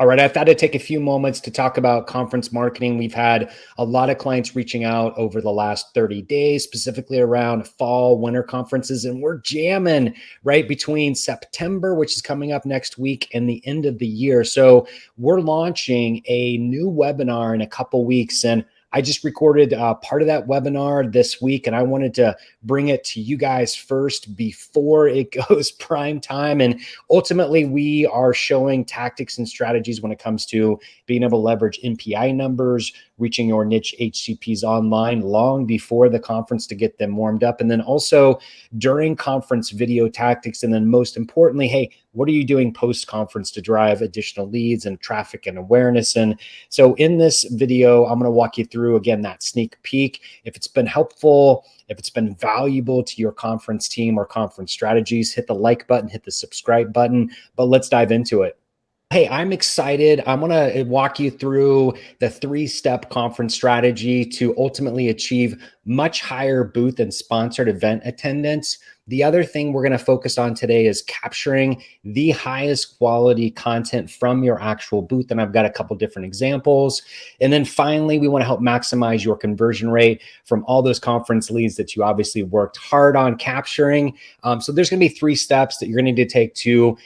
All right, I thought I'd take a few moments to talk about conference marketing. We've had a lot of clients reaching out over the last 30 days, specifically around fall, winter conferences, and we're jamming right between September, which is coming up next week, and the end of the year. So we're launching a new webinar in a couple weeks, and I just recorded part of that webinar this week, and I wanted to bring it to you guys first before it goes prime time. And ultimately, we are showing tactics and strategies when it comes to being able to leverage NPI numbers, reaching your niche HCPs online long before the conference to get them warmed up. And then also during conference video tactics. And then most importantly, hey, what are you doing post-conference to drive additional leads and traffic and awareness? And so in this video, I'm going to walk you through, again, that sneak peek. If it's been helpful, if it's been valuable to your conference team or conference strategies, hit the like button, hit the subscribe button, but let's dive into it. Hey, I'm excited. I'm going to walk you through the three-step conference strategy to ultimately achieve much higher booth and sponsored event attendance. The other thing we're going to focus on today is capturing the highest quality content from your actual booth. And I've got a couple different examples. And then finally, we want to help maximize your conversion rate from all those conference leads that you obviously worked hard on capturing. So there's going to be three steps that you're going to need to take to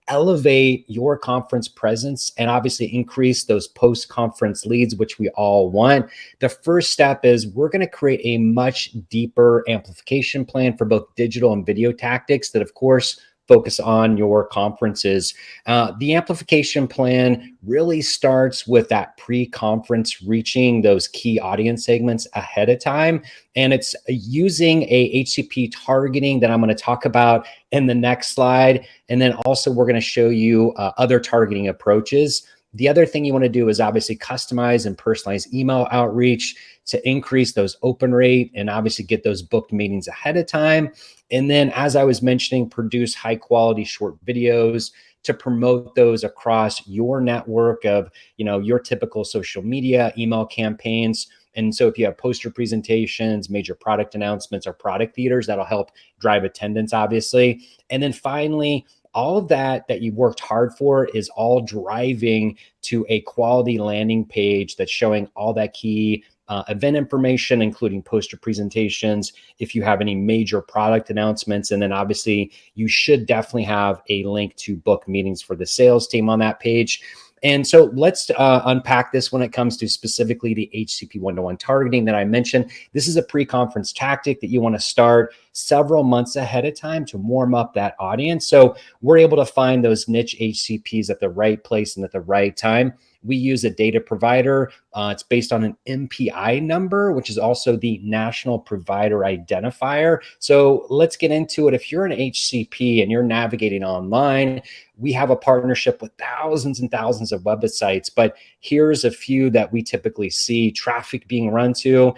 elevate your conference presence and obviously increase those post-conference leads, which we all want. The first step is we're going to create a much deeper amplification plan for both digital and video tactics that, of course, focus on your conferences. The amplification plan really starts with that pre-conference reaching those key audience segments ahead of time. And it's using a HCP targeting that I'm going to talk about in the next slide. And then also we're going to show you other targeting approaches. The other thing you want to do is obviously customize and personalize email outreach to increase those open rate and obviously get those booked meetings ahead of time. And then, as I was mentioning, produce high quality short videos to promote those across your network of, your typical social media, email campaigns. And so if you have poster presentations, major product announcements, or product theaters, that'll help drive attendance, obviously. And then finally, all of that you've worked hard for is all driving to a quality landing page that's showing all that key event information, including poster presentations, if you have any major product announcements. And then obviously you should definitely have a link to book meetings for the sales team on that page. And so let's unpack this when it comes to specifically the HCP one-to-one targeting that I mentioned. This is a pre-conference tactic that you want to start several months ahead of time to warm up that audience. So we're able to find those niche HCPs at the right place and at the right time. We use a data provider. It's based on an NPI number, which is also the National Provider Identifier. So let's get into it. If you're an HCP and you're navigating online, we have a partnership with thousands and thousands of websites, but here's a few that we typically see traffic being run to: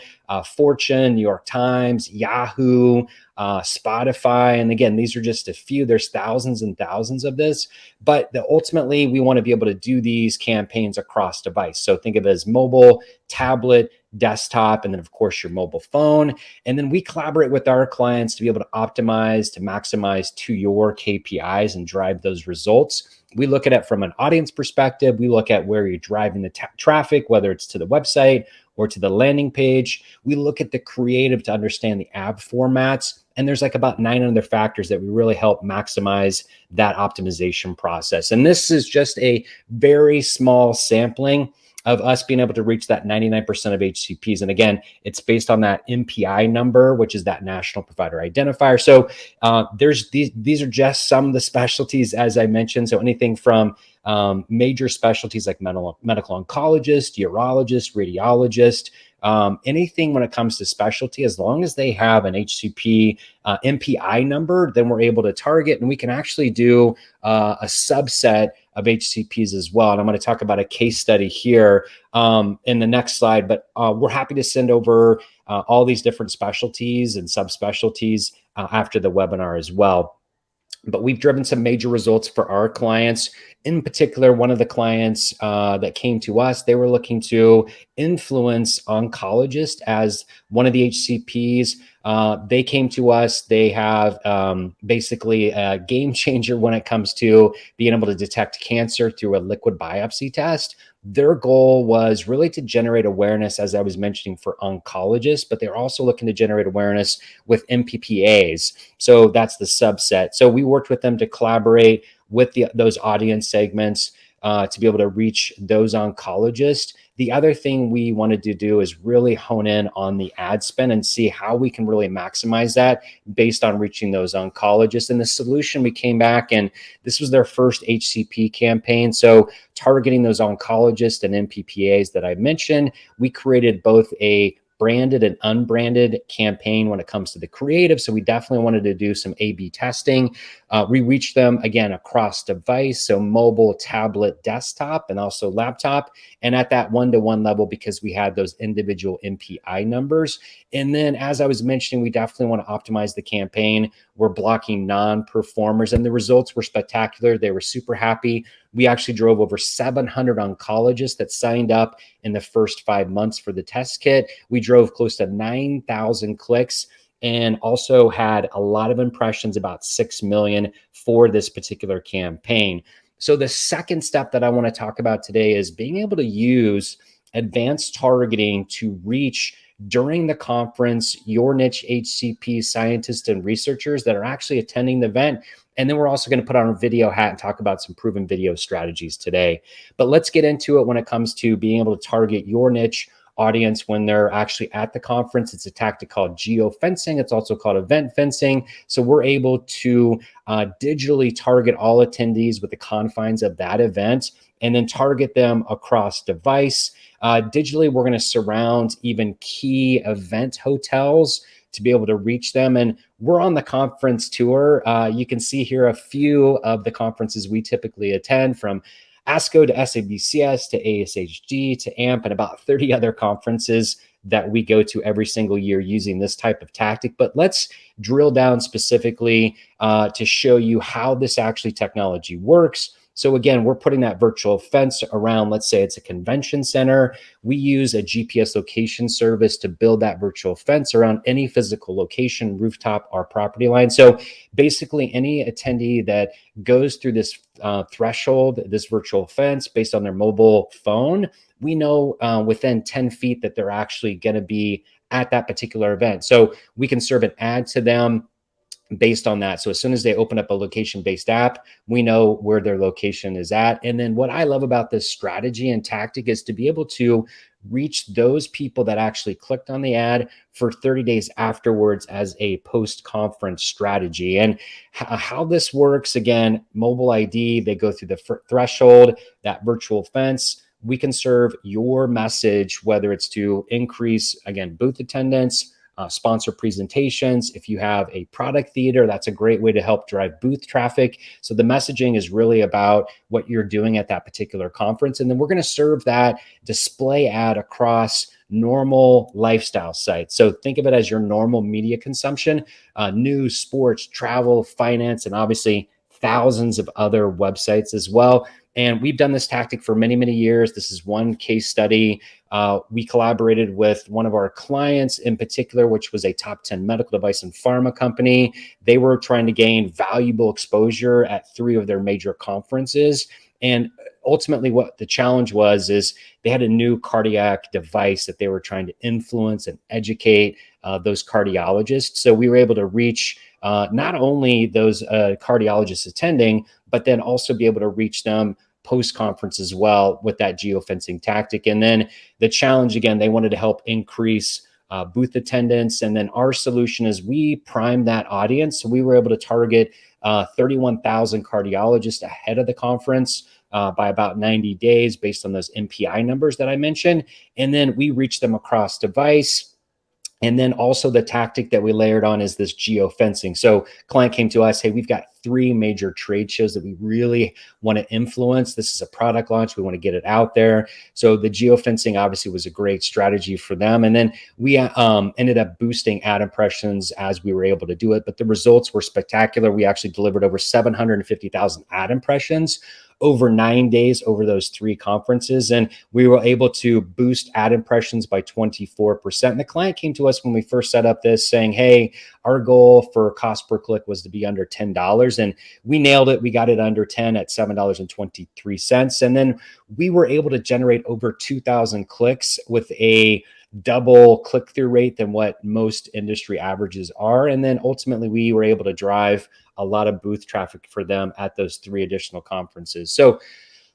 Fortune, New York Times, Yahoo, Spotify. And again, these are just a few. There's thousands and thousands of this, but ultimately we want to be able to do these campaigns across device. So think of it as mobile, tablet, desktop, and then of course your mobile phone. And then we collaborate with our clients to be able to optimize, to maximize to your KPIs and drive those results. We look at it from an audience perspective. We look at where you're driving the traffic, whether it's to the website or to the landing page. We look at the creative to understand the ad formats. And there's like about 9 other factors that we really help maximize that optimization process. And this is just a very small sampling of us being able to reach that 99% of HCPs. And again, it's based on that NPI number, which is that National Provider Identifier. So there's these are just some of the specialties, as I mentioned. So anything from major specialties like medical oncologist, urologist, radiologist, anything when it comes to specialty, as long as they have an HCP NPI number, then we're able to target, and we can actually do a subset of HCPs as well. And I'm going to talk about a case study here in the next slide, but we're happy to send over all these different specialties and subspecialties after the webinar as well. But we've driven some major results for our clients. In particular, one of the clients that came to us, they were looking to influence oncologists as one of the HCPs They came to us. They have basically a game changer when it comes to being able to detect cancer through a liquid biopsy test. Their goal was really to generate awareness, as I was mentioning, for oncologists, but they're also looking to generate awareness with MPPAs. So that's the subset. So we worked with them to collaborate with those audience segments to be able to reach those oncologists. The other thing we wanted to do is really hone in on the ad spend and see how we can really maximize that based on reaching those oncologists. And the solution, we came back and this was their first HCP campaign. So targeting those oncologists and MPPAs that I mentioned, we created both a branded and unbranded campaign when it comes to the creative. So we definitely wanted to do some A/B testing. We reached them again across device, so mobile, tablet, desktop, and also laptop, and at that one-to-one level because we had those individual MPI numbers. And then, as I was mentioning, we definitely want to optimize the campaign. We're blocking non-performers, and the results were spectacular. They were super happy. We actually drove over 700 oncologists that signed up in the first 5 months for the test kit. We drove close to 9,000 clicks and also had a lot of impressions, about 6 million for this particular campaign. So the second step that I want to talk about today is being able to use advanced targeting to reach during the conference your niche HCP scientists and researchers that are actually attending the event. And then we're also going to put on a video hat and talk about some proven video strategies today. But let's get into it when it comes to being able to target your niche audience when they're actually at the conference. It's a tactic called geofencing. It's also called event fencing. So we're able to digitally target all attendees with the confines of that event and then target them across device. Digitally, we're going to surround even key event hotels to be able to reach them. And we're on the conference tour. You can see here a few of the conferences we typically attend, from ASCO to SABCS to ASHG to AMP, and about 30 other conferences that we go to every single year using this type of tactic. But let's drill down specifically to show you how this actually technology works. So again, we're putting that virtual fence around, let's say it's a convention center. We use a GPS location service to build that virtual fence around any physical location, rooftop, or property line. So basically any attendee that goes through this threshold, this virtual fence based on their mobile phone, we know within 10 feet that they're actually going to be at that particular event. So we can serve an ad to them based on that. So as soon as they open up a location-based app, we know where their location is at. And then what I love about this strategy and tactic is to be able to reach those people that actually clicked on the ad for 30 days afterwards as a post-conference strategy. And how this works, again, mobile ID, they go through the threshold, that virtual fence. We can serve your message, whether it's to increase, again, booth attendance, sponsor presentations. If you have a product theater, that's a great way to help drive booth traffic. So the messaging is really about what you're doing at that particular conference. And then we're going to serve that display ad across normal lifestyle sites. So think of it as your normal media consumption, news, sports, travel, finance, and obviously thousands of other websites as well. And we've done this tactic for many, many years. This is one case study. We collaborated with one of our clients in particular, which was a top 10 medical device and pharma company. They were trying to gain valuable exposure at 3 of their major conferences. And ultimately what the challenge was is they had a new cardiac device that they were trying to influence and educate those cardiologists. So we were able to reach not only those cardiologists attending, but then also be able to reach them post-conference as well with that geofencing tactic. And then the challenge, again, they wanted to help increase booth attendance. And then our solution is we primed that audience. So we were able to target 31,000 cardiologists ahead of the conference by about 90 days based on those MPI numbers that I mentioned. And then we reached them across device. And then also the tactic that we layered on is this geofencing. So client came to us, hey, we've got 3 major trade shows that we really want to influence. This is a product launch. We want to get it out there. So the geofencing obviously was a great strategy for them. And then we ended up boosting ad impressions as we were able to do it. But the results were spectacular. We actually delivered over 750,000 ad impressions over 9 days over those 3 conferences. And we were able to boost ad impressions by 24%. And the client came to us when we first set up this saying, hey, our goal for cost per click was to be under $10. And we nailed it. We got it under 10 at $7.23. And then we were able to generate over 2,000 clicks with a double click-through rate than what most industry averages are. And then ultimately we were able to drive a lot of booth traffic for them at those 3 additional conferences. So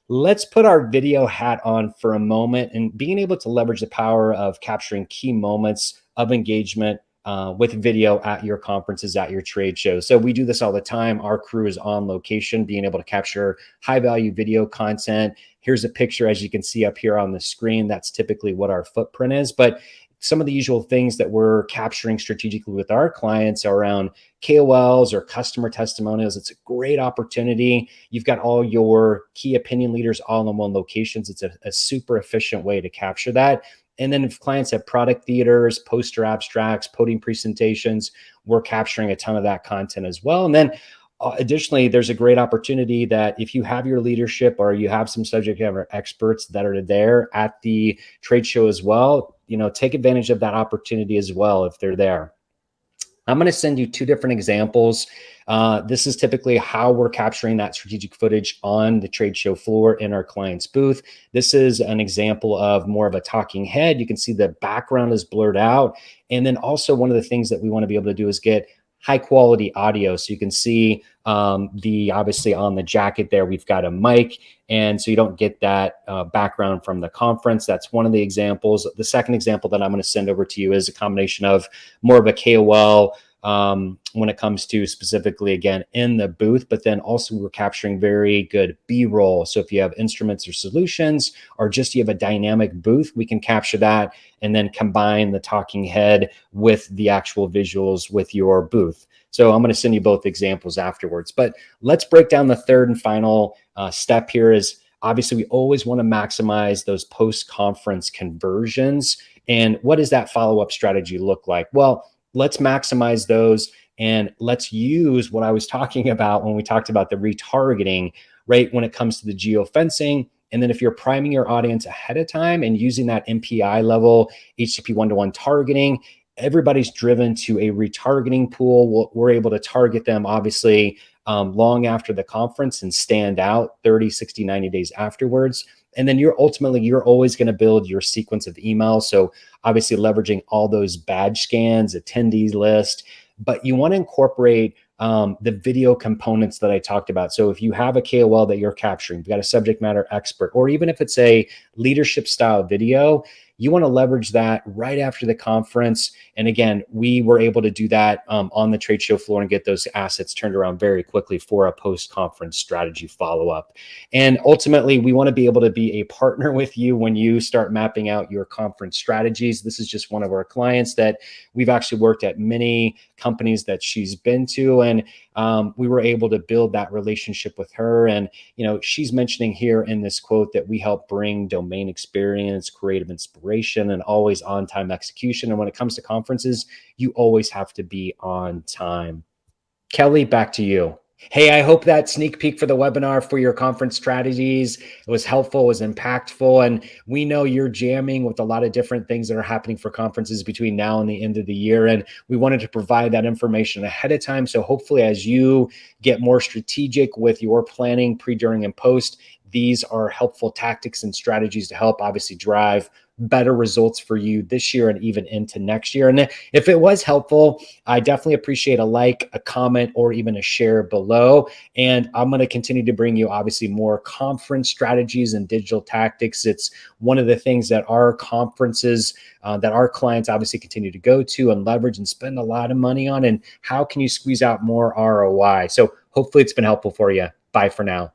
let's put our video hat on for a moment and being able to leverage the power of capturing key moments of engagement with video at your conferences, at your trade shows. So we do this all the time. Our crew is on location, being able to capture high value video content. Here's a picture, as you can see up here on the screen. That's typically what our footprint is. But some of the usual things that we're capturing strategically with our clients are around KOLs or customer testimonials. It's a great opportunity. You've got all your key opinion leaders all in one locations. It's a super efficient way to capture that. And then if clients have product theaters, poster abstracts, podium presentations, we're capturing a ton of that content as well. And then additionally, there's a great opportunity that if you have your leadership or you have some subject matter experts that are there at the trade show as well, take advantage of that opportunity as well if they're there. I'm going to send you 2 different examples. This is typically how we're capturing that strategic footage on the trade show floor in our client's booth. This is an example of more of a talking head. You can see the background is blurred out. And then also one of the things that we want to be able to do is get high quality audio. So you can see obviously on the jacket there, we've got a mic. And so you don't get that background from the conference. That's one of the examples. The second example that I'm going to send over to you is a combination of more of a KOL when it comes to specifically, again, in the booth, but then also we're capturing very good B-roll. So if you have instruments or solutions, or just you have a dynamic booth, we can capture that and then combine the talking head with the actual visuals with your booth. So I'm going to send you both examples afterwards, but let's break down the third and final step here is obviously we always want to maximize those post-conference conversions. And what does that follow-up strategy look like? Well, let's maximize those and let's use what I was talking about when we talked about the retargeting, right? When it comes to the geofencing. And then if you're priming your audience ahead of time and using that MPI level HCP one-to-one targeting, everybody's driven to a retargeting pool. We're able to target them obviously long after the conference and stand out 30, 60, 90 days afterwards. And then you're always going to build your sequence of emails. So obviously leveraging all those badge scans, attendees list, but you want to incorporate the video components that I talked about. So if you have a KOL that you're capturing, you've got a subject matter expert, or even if it's a leadership style video, you want to leverage that right after the conference. And again, we were able to do that on the trade show floor and get those assets turned around very quickly for a post-conference strategy follow-up. And ultimately, we want to be able to be a partner with you when you start mapping out your conference strategies. This is just one of our clients that we've actually worked at many companies that she's been to, and we were able to build that relationship with her. And she's mentioning here in this quote that we help bring domain experience, creative inspiration, and always on-time execution. And when it comes to conferences, you always have to be on time. Kelly, back to you. Hey, I hope that sneak peek for the webinar for your conference strategies was helpful, was impactful. And we know you're jamming with a lot of different things that are happening for conferences between now and the end of the year. And we wanted to provide that information ahead of time. So hopefully as you get more strategic with your planning pre, during, and post, these are helpful tactics and strategies to help obviously drive better results for you this year and even into next year. And if it was helpful, I definitely appreciate a like, a comment, or even a share below. And I'm going to continue to bring you obviously more conference strategies and digital tactics. It's one of the things that our conferences, that our clients obviously continue to go to and leverage and spend a lot of money on. And how can you squeeze out more ROI? So hopefully it's been helpful for you. Bye for now.